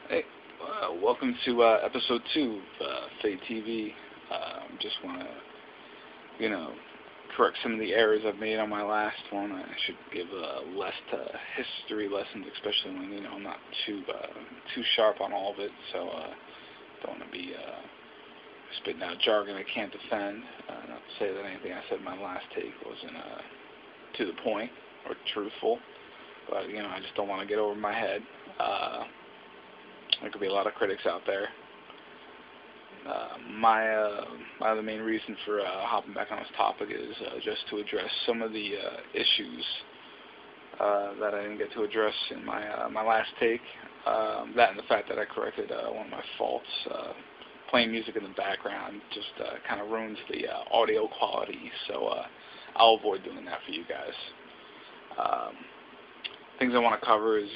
Hey, welcome to episode 2 of FateTV. Just want to, correct some of the errors I've made on my last one. I should give less history lessons, especially when I'm not too sharp on all of it. So don't want to be spitting out jargon I can't defend. Not to say that anything I said in my last take wasn't to the point or truthful, but I just don't want to get over my head. There could be a lot of critics out there. My other main reason for hopping back on this topic is just to address some of the issues that I didn't get to address in my last take. That and the fact that I corrected one of my faults. Playing music in the background just kind of ruins the audio quality, so I'll avoid doing that for you guys. Things I want to cover is,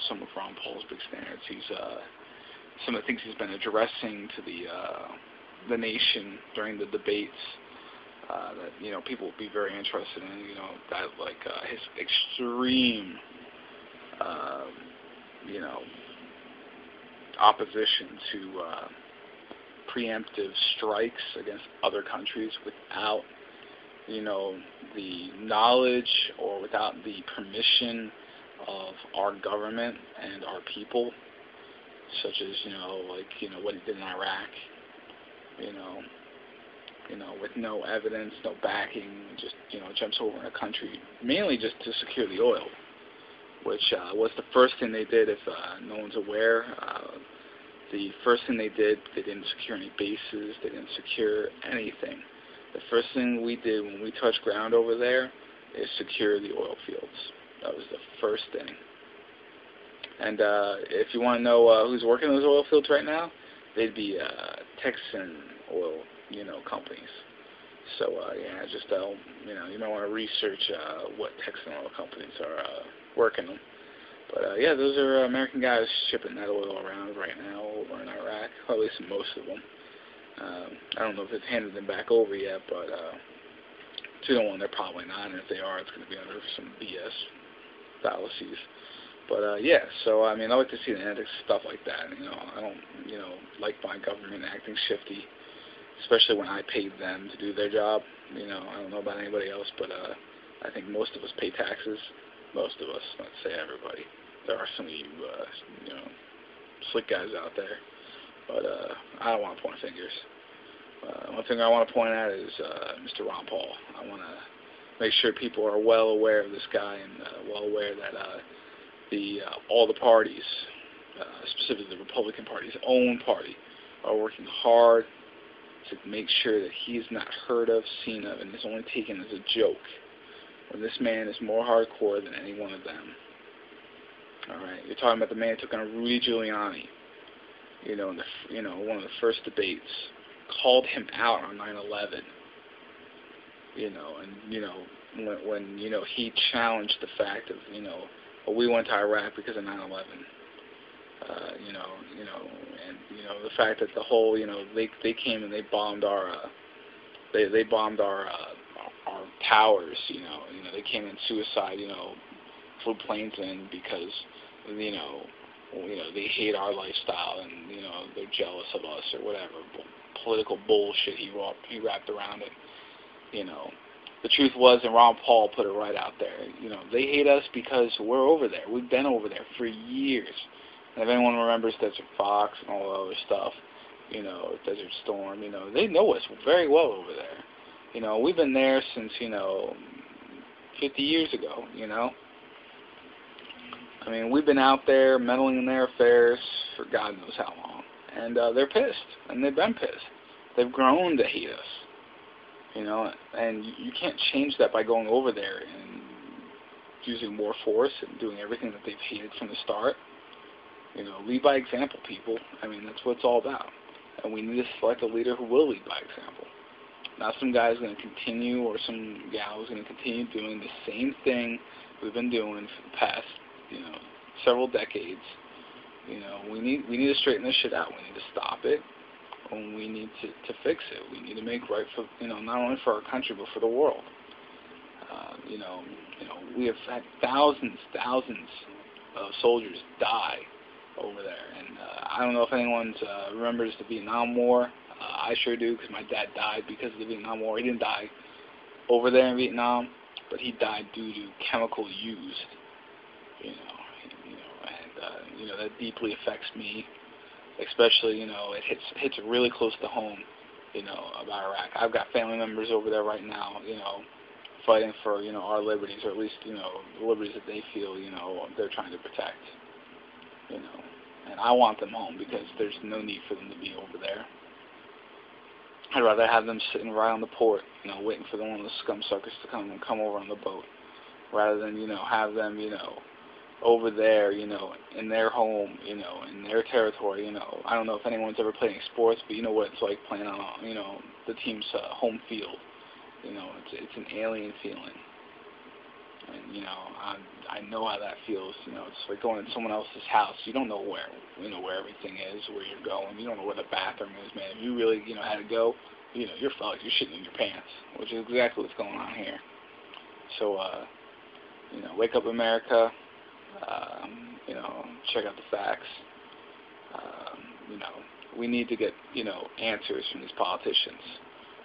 some of Ron Paul's big standards. He's some of the things he's been addressing to the nation during the debates that people would be very interested in. That his extreme, opposition to preemptive strikes against other countries without, the knowledge or without the permission of our government and our people, such as what he did in Iraq, with no evidence, no backing, just jumps over in a country mainly just to secure the oil, which was the first thing they did. If no one's aware, the first thing they did, they didn't secure any bases, they didn't secure anything. The first thing we did when we touched ground over there is secure the oil fields. That was the first thing. And if you want to know who's working those oil fields right now, they'd be Texan oil, companies. So just you might want to research what Texan oil companies are working them. But those are American guys shipping that oil around right now over in Iraq, or at least most of them. I don't know if it's handed them back over yet, but 2-1, they're probably not, and if they are, it's going to be under some BS fallacies. But so I like to see the end of stuff like that. I don't like my government acting shifty, especially when I paid them to do their job. I don't know about anybody else, but I think most of us pay taxes. Most of us, not to say everybody. There are some of you slick guys out there, but I don't want to point fingers. One thing I want to point at is Mr. Ron Paul. I want to make sure people are well aware of this guy and well aware that all the parties, specifically the Republican Party's own party, are working hard to make sure that he's not heard of, seen of, and is only taken as a joke, when this man is more hardcore than any one of them. Alright, you're talking about the man who took on Rudy Giuliani, in one of the first debates, called him out on 9/11, when he challenged the fact of, we went to Iraq because of 9/11. And the fact that the whole, they came and they bombed our towers. They came in suicide. Flew planes in because they hate our lifestyle and they're jealous of us or whatever political bullshit he wrapped around it. The truth was, and Ron Paul put it right out there, they hate us because we're over there. We've been over there for years. And if anyone remembers Desert Fox and all the other stuff, Desert Storm, they know us very well over there. We've been there since, 50 years ago, we've been out there meddling in their affairs for God knows how long. And they're pissed, and they've been pissed. They've grown to hate us. And you can't change that by going over there and using more force and doing everything that they've hated from the start. Lead by example, people. That's what it's all about. And we need to select a leader who will lead by example. Not some guy who's going to continue, or some gal who's going to continue doing the same thing we've been doing for the past, several decades. We need to straighten this shit out. We need to stop it. And we need to fix it. We need to make right for, not only for our country, but for the world. We have had thousands of soldiers die over there. And I don't know if anyone remembers the Vietnam War. I sure do, because my dad died because of the Vietnam War. He didn't die over there in Vietnam, but he died due to chemical used. And that deeply affects me, especially, it hits really close to home, about Iraq. I've got family members over there right now, fighting for, our liberties, or at least, the liberties that they feel, they're trying to protect, and I want them home because there's no need for them to be over there. I'd rather have them sitting right on the port, waiting for one of the scum suckers to come over on the boat, rather than, have them, over there, in their home, in their territory, I don't know if anyone's ever played any sports, but you know what it's like playing on, the team's home field. It's an alien feeling. And, I know how that feels, it's like going to someone else's house. You don't know where everything is, where you're going. You don't know where the bathroom is, man. If you really, had to go, you're fucked. You're shitting in your pants, which is exactly what's going on here. So, wake up, America. Check out the facts. We need to get, answers from these politicians.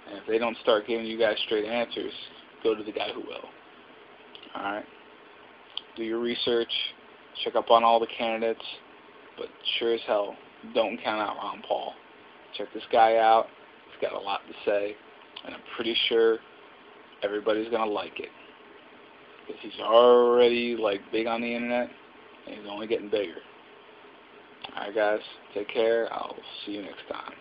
And if they don't start giving you guys straight answers, go to the guy who will. Alright? Do your research. Check up on all the candidates. But sure as hell, don't count out Ron Paul. Check this guy out. He's got a lot to say. And I'm pretty sure everybody's going to like it. Because he's already, big on the internet. And he's only getting bigger. Alright, guys. Take care. I'll see you next time.